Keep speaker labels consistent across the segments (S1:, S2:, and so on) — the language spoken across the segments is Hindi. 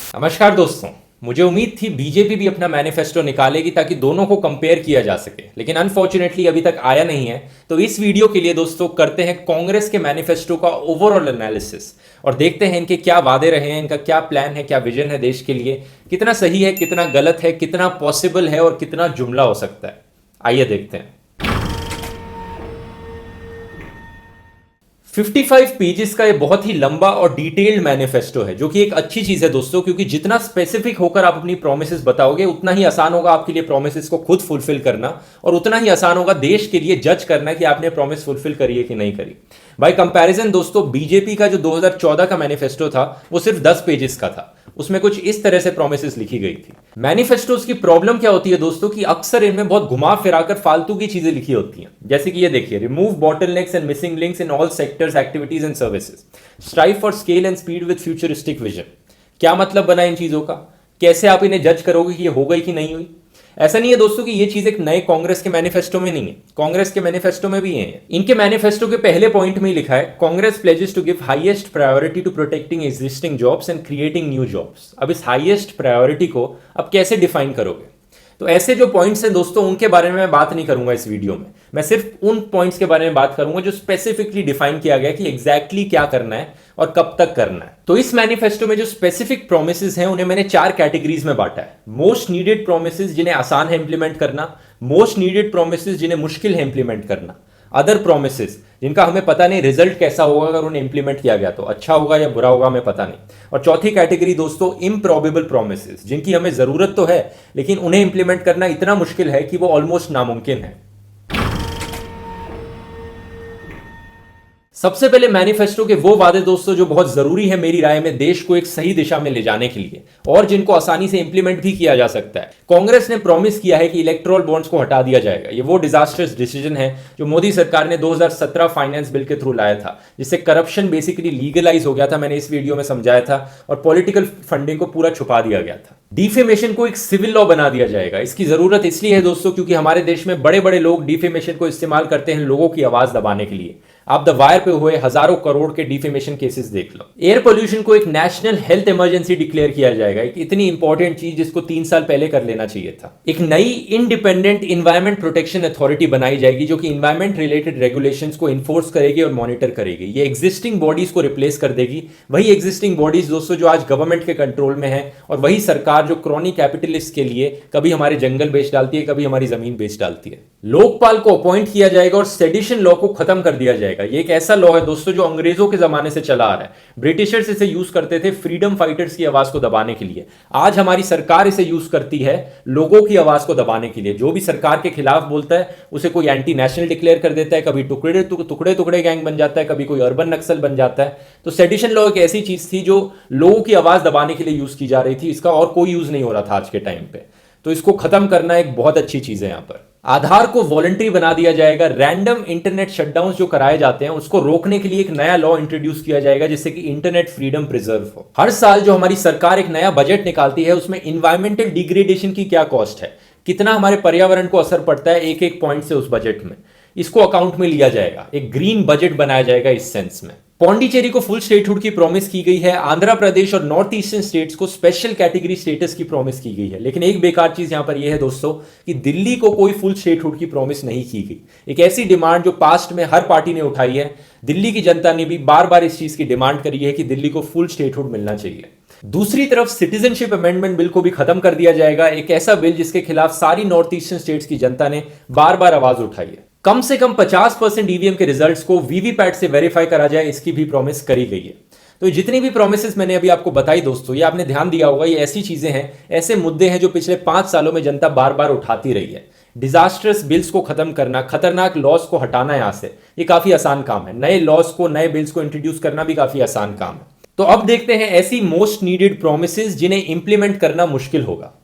S1: नमस्कार दोस्तों। मुझे उम्मीद थी बीजेपी भी अपना मैनिफेस्टो निकालेगी ताकि दोनों को कंपेयर किया जा सके, लेकिन अनफॉर्चुनेटली अभी तक आया नहीं है। तो इस वीडियो के लिए दोस्तों करते हैं कांग्रेस के मैनिफेस्टो का ओवरऑल एनालिसिस और देखते हैं इनके क्या वादे रहे हैं, इनका क्या प्लान है, क्या विजन है देश के लिए, कितना सही है, कितना गलत है, कितना पॉसिबल है और कितना जुमला हो सकता है। आइए देखते हैं। 55 पेजेस का ये बहुत ही लंबा और डिटेल्ड मैनिफेस्टो है, जो कि एक अच्छी चीज है दोस्तों, क्योंकि जितना स्पेसिफिक होकर आप अपनी प्रोमिसेस बताओगे उतना ही आसान होगा आपके लिए प्रोमिसेस को खुद फुलफिल करना, और उतना ही आसान होगा देश के लिए जज करना कि आपने प्रॉमिस फुलफिल करी है कि नहीं करी। बाय कंपैरिजन दोस्तों, बीजेपी का जो 2014 का मैनिफेस्टो था वो सिर्फ 10 पेजेस का था। उसमें कुछ इस तरह से प्रोमिसेस लिखी गई थी। मैनिफेस्टोस की प्रॉब्लम क्या होती है दोस्तों कि अक्सर इनमें बहुत घुमा फिराकर फालतू की चीजें लिखी होती हैं। जैसे कि ये देखिए, remove bottlenecks and missing links in all sectors, activities and services, strive for scale and speed with futuristic vision. क्या मतलब बना इन चीजों का? कैसे आप इन्हें जज करोगे कि ये हो गई कि नहीं हुई? ऐसा नहीं है दोस्तों कि ये चीज एक नए कांग्रेस के मैनिफेस्टो में नहीं है, कांग्रेस के मैनिफेस्टो में भी है। इनके मैनिफेस्टो के पहले पॉइंट में ही लिखा है, Congress pledges to give highest priority to protecting existing jobs and creating new jobs. अब इस हाईएस्ट प्रायोरिटी को अब कैसे डिफाइन करोगे? तो ऐसे जो पॉइंट्स हैं दोस्तों, उनके बारे में मैं बात नहीं करूंगा इस वीडियो में। मैं सिर्फ उन पॉइंट्स के बारे में बात करूंगा जो स्पेसिफिकली डिफाइन किया गया कि एग्जैक्टली क्या करना है और कब तक करना है। तो इस मैनिफेस्टो में जो स्पेसिफिक प्रोमिसेस हैं उन्हें मैंने 4 कैटेगरीज में बांटा है। मोस्ट नीडेड प्रोमिसेस, जिन्हें आसान है इंप्लीमेंट करना। मोस्ट नीडेड प्रोमिसेस, जिन्हें मुश्किल है इंप्लीमेंट करना। अदर प्रोमिसेस, जिनका हमें पता नहीं रिजल्ट कैसा होगा अगर उन्हें इंप्लीमेंट किया गया तो, अच्छा होगा या बुरा होगा हमें पता नहीं। और चौथी कैटेगरी दोस्तों, इम्प्रॉबेबल प्रोमिसेस, जिनकी हमें जरूरत तो है लेकिन उन्हें इंप्लीमेंट करना इतना मुश्किल है कि वो ऑलमोस्ट नामुमकिन है। सबसे पहले मैनिफेस्टो के वो वादे दोस्तों जो बहुत जरूरी है मेरी राय में देश को एक सही दिशा में ले जाने के लिए, और जिनको आसानी से इंप्लीमेंट भी किया जा सकता है। कांग्रेस ने प्रॉमिस किया है कि इलेक्टोरल बॉन्ड्स को हटा दिया जाएगा। ये वो डिजास्टर्स डिसीजन है जो मोदी सरकार ने 2017 फाइनेंस बिल के थ्रू लाया था, जिससे करप्शन बेसिकली लीगलाइज हो गया था, मैंने इस वीडियो में समझाया था, और पॉलिटिकल फंडिंग को पूरा छुपा दिया गया था। डिफेमेशन को एक सिविल लॉ बना दिया जाएगा। इसकी जरूरत इसलिए है दोस्तों क्योंकि हमारे देश में बड़े बड़े लोग डिफेमेशन को इस्तेमाल करते हैं लोगों की आवाज दबाने के लिए। आप द वायर पे हुए हजारों करोड़ के डिफेमेशन केसेस देख लो। एयर पोल्यूशन को एक नेशनल हेल्थ इमरजेंसी डिक्लेयर किया जाएगा, एक इतनी इंपॉर्टेंट चीज जिसको 3 साल पहले कर लेना चाहिए था। एक नई इंडिपेंडेंट इन्वायरमेंट प्रोटेक्शन अथॉरिटी बनाई जाएगी जो कि इन्वायरमेंट रिलेटेड रेगुलेशंस को इन्फोर्स करेगी और मॉनिटर करेगी। ये एग्जिस्टिंग बॉडीज को रिप्लेस कर देगी, वही एग्जिस्टिंग बॉडीज दोस्तों जो आज गवर्नमेंट के कंट्रोल में है, और वही सरकार जो क्रॉनिक कैपिटलिस्ट के लिए कभी हमारे जंगल बेच डालती है, कभी हमारी जमीन बेच डालती है। लोकपाल को अपॉइंट किया जाएगा और सेडिशन लॉ को खत्म कर दिया जाएगा। ये एक ऐसा लॉ है दोस्तों जो अंग्रेजों के जमाने से चला आ रहा है। ब्रिटिशर्स इसे यूज करते थे फ्रीडम फाइटर्स की आवाज को दबाने के लिए। आज हमारी सरकार इसे यूज करती है लोगों की आवाज को दबाने के लिए। जो भी सरकार के खिलाफ बोलता है उसे कोई एंटी नेशनल डिक्लेयर कर देता है, कभी टुकड़े टुकड़े गैंग बन जाता है, कभी कोई अर्बन नक्सल बन जाता है। तो सेडिशन लॉ एक ऐसी चीज थी जो लोगों की आवाज दबाने के लिए यूज की जा रही थी। इसका और कोई यूज नहीं हो रहा था आज के टाइम पे, तो इसको खत्म करना एक बहुत अच्छी चीज है। यहां पर आधार को वॉलंटरी बना दिया जाएगा। रैंडम इंटरनेट शटडाउन जो कराए जाते हैं उसको रोकने के लिए एक नया लॉ इंट्रोड्यूस किया जाएगा जिससे कि इंटरनेट फ्रीडम प्रिजर्व हो। हर साल जो हमारी सरकार एक नया बजट निकालती है उसमें इन्वायरमेंटल डिग्रेडेशन की क्या कॉस्ट है, कितना हमारे पर्यावरण को असर पड़ता है एक एक पॉइंट से उस बजट में, इसको अकाउंट में लिया जाएगा। एक ग्रीन बजट बनाया जाएगा इस सेंस में। पौंडीचेरी को फुल स्टेटहुड की प्रॉमिस की गई है। आंध्र प्रदेश और नॉर्थ ईस्टर्न स्टेट्स को स्पेशल कैटेगरी स्टेटस की प्रॉमिस की गई है। लेकिन एक बेकार चीज यहां पर यह है दोस्तों कि दिल्ली को कोई फुल स्टेटहुड की प्रॉमिस नहीं की गई। एक ऐसी डिमांड जो पास्ट में हर पार्टी ने उठाई है, दिल्ली की जनता ने भी बार बार इस चीज की डिमांड करी है कि दिल्ली को फुल स्टेटहुड मिलना चाहिए। दूसरी तरफ सिटीजनशिप अमेंडमेंट बिल को भी खत्म कर दिया जाएगा। एक ऐसा बिल जिसके खिलाफ सारी नॉर्थ ईस्टर्न स्टेट्स की जनता ने बार बार आवाज उठाई है। कम से कम 50% ईवीएम के रिजल्ट्स को वीवीपैट से वेरीफाई करा जाए, इसकी भी प्रॉमिस करी गई है। तो जितनी भी प्रॉमिसेस मैंने अभी आपको बताई दोस्तों, ये आपने ध्यान दिया होगा, ये ऐसी चीजें हैं, ऐसे मुद्दे हैं जो पिछले 5 सालों में जनता बार बार उठाती रही है। डिजास्टर्स बिल्स को खत्म करना, खतरनाक लॉस को हटाना यहां से, ये काफी आसान काम है। नए लॉस को, नए बिल्स को इंट्रोड्यूस करना भी काफी आसान काम है। तो अब देखते हैं ऐसी मोस्ट नीडेड प्रॉमिसेस जिन्हें इंप्लीमेंट करना मुश्किल होगा।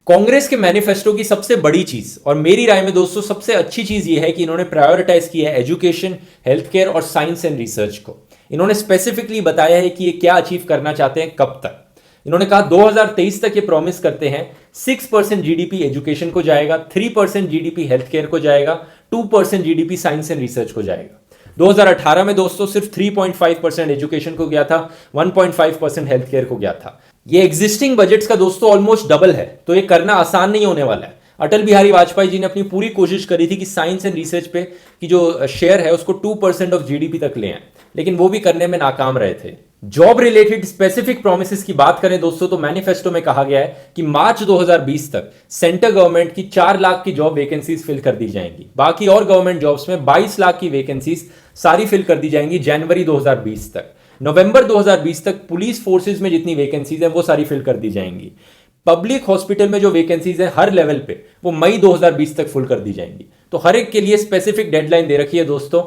S1: कांग्रेस के मैनिफेस्टो की सबसे बड़ी चीज और मेरी राय में दोस्तों सबसे अच्छी चीज यह है कि इन्होंने प्रायोरिटाइज किया है एजुकेशन, हेल्थ केयर और साइंस एंड रिसर्च को। इन्होंने स्पेसिफिकली बताया है कि ये क्या अचीव करना चाहते हैं, कब तक। इन्होंने कहा 2023 तक ये प्रॉमिस करते हैं 6% जीडीपी एजुकेशन को जाएगा, 3% जीडीपी हेल्थ केयर को जाएगा, 2% जीडीपी साइंस एंड रिसर्च को जाएगा। 2018 में दोस्तों सिर्फ 3.5% एजुकेशन को गया था, 1.5% हेल्थ केयर को गया था। ये एग्जिस्टिंग बजट्स का दोस्तों ऑलमोस्ट डबल है, तो ये करना आसान नहीं होने वाला है। अटल बिहारी वाजपेयी जी ने अपनी पूरी कोशिश करी थी कि साइंस एंड रिसर्च पे की जो शेयर है उसको 2% ऑफ जीडीपी तक ले आए, लेकिन वो भी करने में नाकाम रहे थे। जॉब रिलेटेड स्पेसिफिक प्रोमिसेस की बात करें दोस्तों तो मैनिफेस्टो में कहा गया है कि मार्च 2020 तक सेंट्रल गवर्नमेंट की 4 लाख की जॉब वैकेंसीज फिल कर दी जाएंगी। बाकी और गवर्नमेंट जॉब्स में 22 लाख की वैकेंसीज सारी फिल कर दी जाएंगी जनवरी 2020 तक। नवंबर 2020 तक पुलिस फोर्सेज में जितनी वैकेंसीज है वो सारी फिल कर दी जाएंगी। पब्लिक हॉस्पिटल में जो वैकेंसीज है हर लेवल पे वो मई 2020 तक फुल कर दी जाएंगी। तो हर एक के लिए स्पेसिफिक डेडलाइन दे रखी है दोस्तों।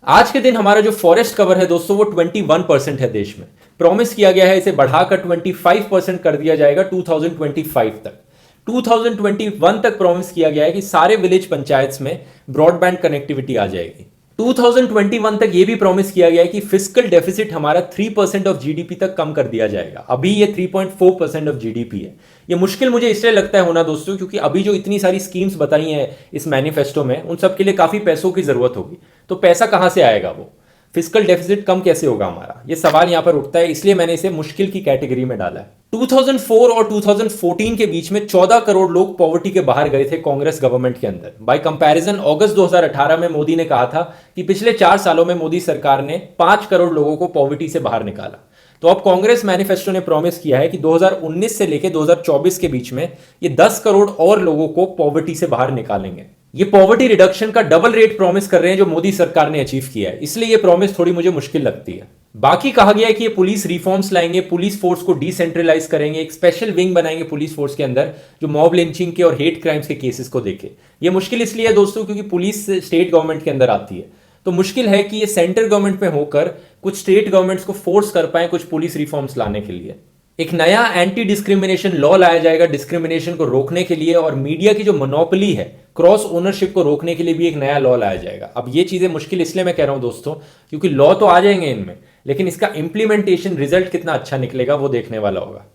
S1: आज के दिन हमारा जो फॉरेस्ट कवर है दोस्तों वो 21% है देश में। प्रॉमिस किया गया है इसे बढ़ाकर 25% कर दिया जाएगा 2025 तक। 2021 तक प्रॉमिस किया गया है कि सारे विलेज पंचायत्स में ब्रॉडबैंड कनेक्टिविटी आ जाएगी। 2021 तक यह भी प्रॉमिस किया गया है कि फिस्कल डेफिसिट हमारा 3% ऑफ जीडीपी तक कम कर दिया जाएगा। अभी ये 3.4% ऑफ जीडीपी है। ये मुश्किल मुझे इसलिए लगता है होना दोस्तों क्योंकि अभी जो इतनी सारी स्कीम्स बताई हैं इस मैनिफेस्टो में उन सब के लिए काफी पैसों की जरूरत होगी। तो पैसा कहां से आएगा, वो फिस्कल डेफिसिट कम कैसे होगा हमारा, ये सवाल यहां पर उठता है। इसलिए मैंने इसे मुश्किल की कैटेगरी में डाला है। 2004 और 2014 के बीच में 14 करोड़ लोग पॉवर्टी के बाहर गए थे कांग्रेस गवर्नमेंट के अंदर। बाय कंपैरिजन अगस्त 2018 में मोदी ने कहा था कि पिछले 4 सालों में मोदी सरकार ने 5 करोड़ लोगों को पॉवर्टी से बाहर निकाला। तो अब कांग्रेस मैनिफेस्टो ने प्रॉमिस किया है कि 2019 से लेकर 2024 के बीच में ये 10 करोड़ और लोगों को पॉवर्टी से बाहर निकालेंगे। ये पॉवर्टी रिडक्शन का डबल रेट प्रॉमिस कर रहे हैं जो मोदी सरकार ने अचीव किया है, इसलिए ये प्रॉमिस थोड़ी मुझे मुश्किल लगती है। बाकी कहा गया है कि ये पुलिस रिफॉर्म्स लाएंगे, पुलिस फोर्स को डिसेंट्रलाइज करेंगे, एक स्पेशल विंग बनाएंगे पुलिस फोर्स के अंदर जो मॉब लिंचिंग के और हेट क्राइम्स के केसेस को देखे। ये मुश्किल इसलिए है दोस्तों क्योंकि पुलिस स्टेट गवर्नमेंट के अंदर आती है, तो मुश्किल है कि ये सेंट्रल गवर्नमेंट में होकर कुछ स्टेट गवर्नमेंट्स को फोर्स कर पाए कुछ पुलिस रिफॉर्म्स लाने के लिए। एक नया एंटी डिस्क्रिमिनेशन लॉ लाया जाएगा डिस्क्रिमिनेशन को रोकने के लिए, और मीडिया की जो मोनोपोली है क्रॉस ओनरशिप को रोकने के लिए भी एक नया लॉ लाया जाएगा। अब ये चीजें मुश्किल इसलिए मैं कह रहा हूं दोस्तों क्योंकि लॉ तो आ जाएंगे इनमें, लेकिन इसका इंप्लीमेंटेशन रिजल्ट कितना अच्छा निकलेगा वो देखने वाला होगा।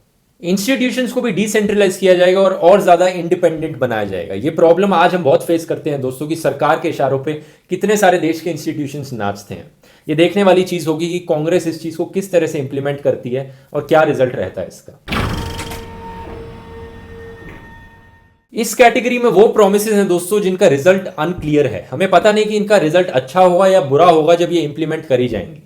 S1: इंस्टीट्यूशंस को भी डिसेंट्रलाइज किया जाएगा और ज्यादा इंडिपेंडेंट बनाया जाएगा। ये प्रॉब्लम आज हम बहुत फेस करते हैं दोस्तों कि सरकार के इशारों पे कितने सारे देश के इंस्टीट्यूशंस नाचते हैं। ये देखने वाली चीज होगी कि कांग्रेस इस चीज को किस तरह से इंप्लीमेंट करती है और क्या रिजल्ट रहता है इसका। इस कैटेगरी में वो प्रोमिसेस हैं दोस्तों जिनका रिजल्ट अनक्लियर है। हमें पता नहीं कि इनका रिजल्ट अच्छा होगा या बुरा होगा जब ये इंप्लीमेंट करी जाएंगी।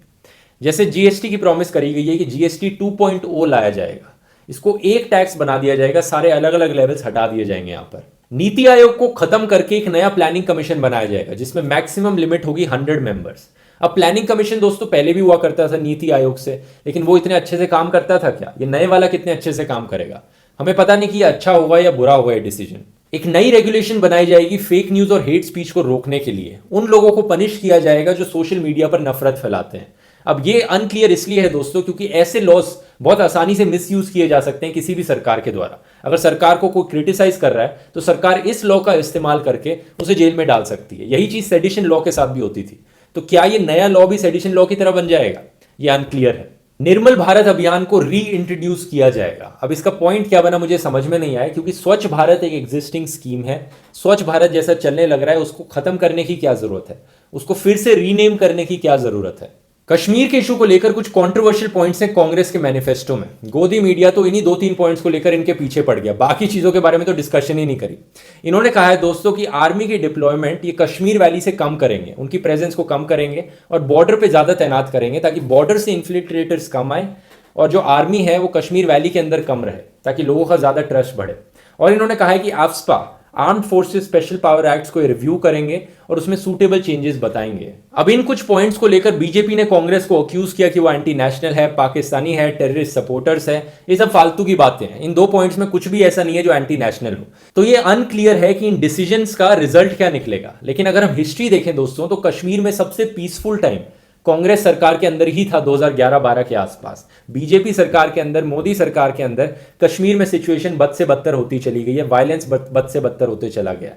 S1: जैसे जीएसटी की प्रॉमिस करी गई है कि जीएसटी 2.0 लाया जाएगा, इसको एक टैक्स बना दिया जाएगा, सारे अलग अलग लेवल्स हटा दिए जाएंगे। यहां पर नीति आयोग को खत्म करके एक नया प्लानिंग कमीशन बनाया जाएगा जिसमें मैक्सिमम लिमिट होगी 100 मेंबर्स। अब प्लानिंग कमीशन दोस्तों पहले भी हुआ करता था नीति आयोग से, लेकिन वो इतने अच्छे से काम करता था क्या? ये नए वाला कितने अच्छे से काम करेगा? हमें पता नहीं कि ये अच्छा होगा या बुरा होगा ये डिसीजन। एक नई रेगुलेशन बनाई जाएगी फेक न्यूज और हेट स्पीच को रोकने के लिए। उन लोगों को पनिश किया जाएगा जो सोशल मीडिया पर नफरत फैलाते हैं। अब ये अनक्लियर इसलिए है दोस्तों क्योंकि ऐसे लॉस बहुत आसानी से मिसयूज किए जा सकते हैं किसी भी सरकार के द्वारा। अगर सरकार को कोई क्रिटिसाइज कर रहा है तो सरकार इस लॉ का इस्तेमाल करके उसे जेल में डाल सकती है। यही चीज सेडिशन लॉ के साथ भी होती थी। तो क्या ये नया लॉ भी सेडिशन लॉ की तरह बन जाएगा? ये अनक्लियर है। निर्मल भारत अभियान को री इंट्रोड्यूस किया जाएगा। अब इसका पॉइंट क्या बना मुझे समझ में नहीं आया क्योंकि स्वच्छ भारत एक एग्जिस्टिंग स्कीम है। स्वच्छ भारत जैसा चलने लग रहा है, उसको खत्म करने की क्या जरूरत है? उसको फिर से रीनेम करने की क्या जरूरत है? कश्मीर के इशू को लेकर कुछ कंट्रोवर्शियल पॉइंट्स हैं कांग्रेस के मैनिफेस्टो में। गोदी मीडिया तो इन्हीं 2-3 पॉइंट्स को लेकर इनके पीछे पड़ गया, बाकी चीजों के बारे में तो डिस्कशन ही नहीं करी। इन्होंने कहा है दोस्तों कि आर्मी की डिप्लॉयमेंट ये कश्मीर वैली से कम करेंगे, उनकी प्रेजेंस को कम करेंगे और बॉर्डर पे ज्यादा तैनात करेंगे ताकि बॉर्डर से इन्फिल्ट्रेटर्स कम आए और जो आर्मी है वो कश्मीर वैली के अंदर कम रहे ताकि लोगों का ज्यादा ट्रस्ट बढ़े। और इन्होंने कहा है कि AFSPA armed forces special power acts को रिव्यू करेंगे और उसमें सूटेबल चेंजेस बताएंगे। अब इन कुछ पॉइंट्स को लेकर बीजेपी ने कांग्रेस को अक्यूज किया कि वो एंटी नेशनल है, पाकिस्तानी है, टेररिस्ट सपोर्टर्स है। ये सब फालतू की बातें हैं। इन 2 पॉइंट्स में कुछ भी ऐसा नहीं है जो एंटी नेशनल हो। तो ये अनक्लियर है कि इन डिसीजंस का रिजल्ट क्या निकलेगा। लेकिन अगर हम हिस्ट्री देखें दोस्तों तो कश्मीर में सबसे पीसफुल टाइम कांग्रेस सरकार के अंदर ही था 2011-12 के आसपास। बीजेपी सरकार के अंदर, मोदी सरकार के अंदर कश्मीर में सिचुएशन बद से बदतर होती चली गई है, वायलेंस बद से बदतर होते चला गया।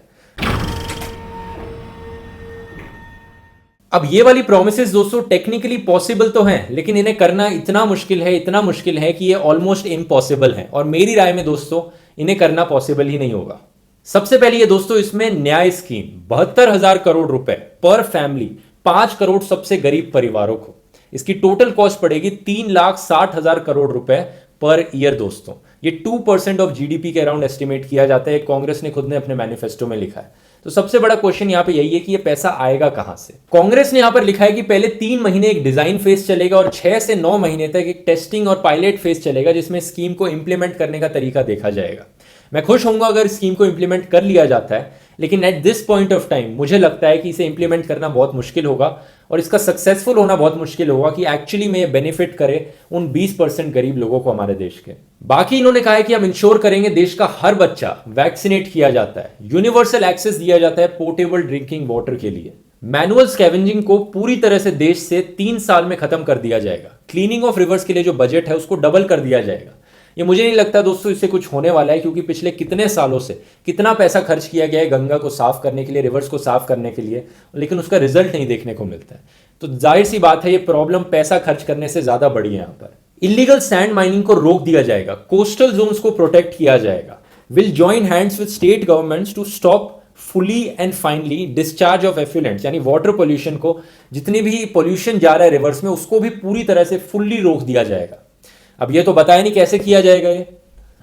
S1: अब ये वाली प्रोमिसेस दोस्तों टेक्निकली पॉसिबल तो हैं, लेकिन इन्हें करना इतना मुश्किल है कि ये ऑलमोस्ट इम्पॉसिबल है। और मेरी राय में दोस्तों इन्हें करना पॉसिबल ही नहीं होगा। सबसे पहले ये दोस्तों इसमें न्याय स्कीम 72,000 करोड़ रुपए पर फैमिली 5 करोड़ सबसे गरीब परिवारों को। इसकी टोटल कॉस्ट पड़ेगी 3,60,000 करोड़ रुपए पर ईयर दोस्तों। ये 2% ऑफ जीडीपी के अराउंड एस्टिमेट किया जाता है, कांग्रेस ने खुद ने अपने मैनिफेस्टो में लिखा है। तो सबसे बड़ा क्वेश्चन यहां पे यही है कि ये पैसा आएगा कहां से। कांग्रेस ने यहां पर लिखा है कि पहले 3 महीने एक डिजाइन फेज चलेगा और 6 से 9 महीने तक एक टेस्टिंग और पायलट फेज चलेगा, जिसमें स्कीम को इंप्लीमेंट करने का तरीका देखा जाएगा। मैं खुश होऊंगा अगर स्कीम को इंप्लीमेंट कर लिया जाता है, लेकिन at this point of time मुझे लगता है कि इसे इंप्लीमेंट करना बहुत मुश्किल होगा और इसका सक्सेसफुल होना बहुत मुश्किल होगा कि एक्चुअली में ये बेनिफिट करे उन 20% गरीब लोगों को हमारे देश के। बाकी इन्होंने कहा है कि हम इंश्योर करेंगे देश का हर बच्चा वैक्सीनेट किया जाता है, यूनिवर्सल एक्सेस दिया जाता है पोर्टेबल ड्रिंकिंग वाटर के लिए, मैनुअल स्कैवेंजिंग को पूरी तरह से देश से 3 साल में खत्म कर दिया जाएगा, क्लीनिंग ऑफ रिवर्स के लिए जो बजट है उसको डबल कर दिया जाएगा। ये मुझे नहीं लगता दोस्तों इससे कुछ होने वाला है, क्योंकि पिछले कितने सालों से कितना पैसा खर्च किया गया है गंगा को साफ करने के लिए, रिवर्स को साफ करने के लिए, लेकिन उसका रिजल्ट नहीं देखने को मिलता है। तो जाहिर सी बात है ये प्रॉब्लम पैसा खर्च करने से ज्यादा बड़ी है। यहाँ पर इलीगल सैंड माइनिंग को रोक दिया जाएगा, कोस्टल जोन्स को प्रोटेक्ट किया जाएगा, will join hands with state governments to stop fully and finally discharge of effluents, यानी वाटर पोल्यूशन को, जितनी भी पोल्यूशन जा रहा है रिवर्स में उसको भी पूरी तरह से फुल्ली रोक दिया जाएगा। अब ये तो बताया नहीं कैसे किया जाएगा। ये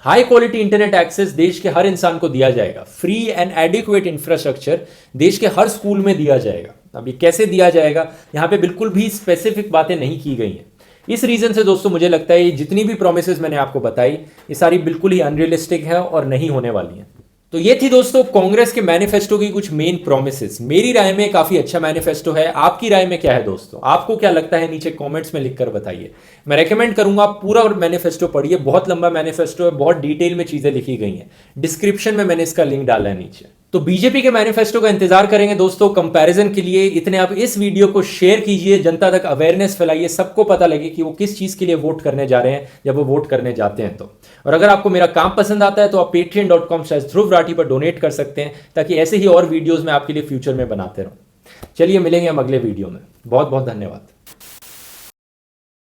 S1: हाई क्वालिटी इंटरनेट एक्सेस देश के हर इंसान को दिया जाएगा, फ्री एंड एडिक्वेट इंफ्रास्ट्रक्चर देश के हर स्कूल में दिया जाएगा। अब ये कैसे दिया जाएगा यहाँ पे बिल्कुल भी स्पेसिफिक बातें नहीं की गई हैं। इस रीजन से दोस्तों मुझे लगता है ये जितनी भी प्रोमिसेस मैंने आपको बताई ये सारी बिल्कुल ही अनरियलिस्टिक है और नहीं होने वाली हैं। तो ये थी दोस्तों कांग्रेस के मैनिफेस्टो की कुछ मेन प्रोमिसेस। मेरी राय में काफी अच्छा मैनिफेस्टो है, आपकी राय में क्या है दोस्तों? आपको क्या लगता है नीचे कमेंट्स में लिखकर बताइए। मैं रेकमेंड करूंगा आप पूरा मैनिफेस्टो पढ़िए, बहुत लंबा मैनिफेस्टो है, बहुत डिटेल में चीजें लिखी गई हैं। डिस्क्रिप्शन में मैंने इसका लिंक डाला है नीचे। तो बीजेपी के मैनिफेस्टो का इंतजार करेंगे दोस्तों कंपैरिजन के लिए। इतने आप इस वीडियो को शेयर कीजिए, जनता तक अवेयरनेस फैलाइए, सबको पता लगे कि वो किस चीज के लिए वोट करने जा रहे हैं जब वो वोट करने जाते हैं। तो और अगर आपको मेरा काम पसंद आता है तो आप patreon.com/ध्रुव राठी पर डोनेट कर सकते हैं, ताकि ऐसे ही और वीडियोस मैं आपके लिए फ्यूचर में बनाते रहूं। चलिए मिलेंगे हम अगले वीडियो में। बहुत बहुत धन्यवाद।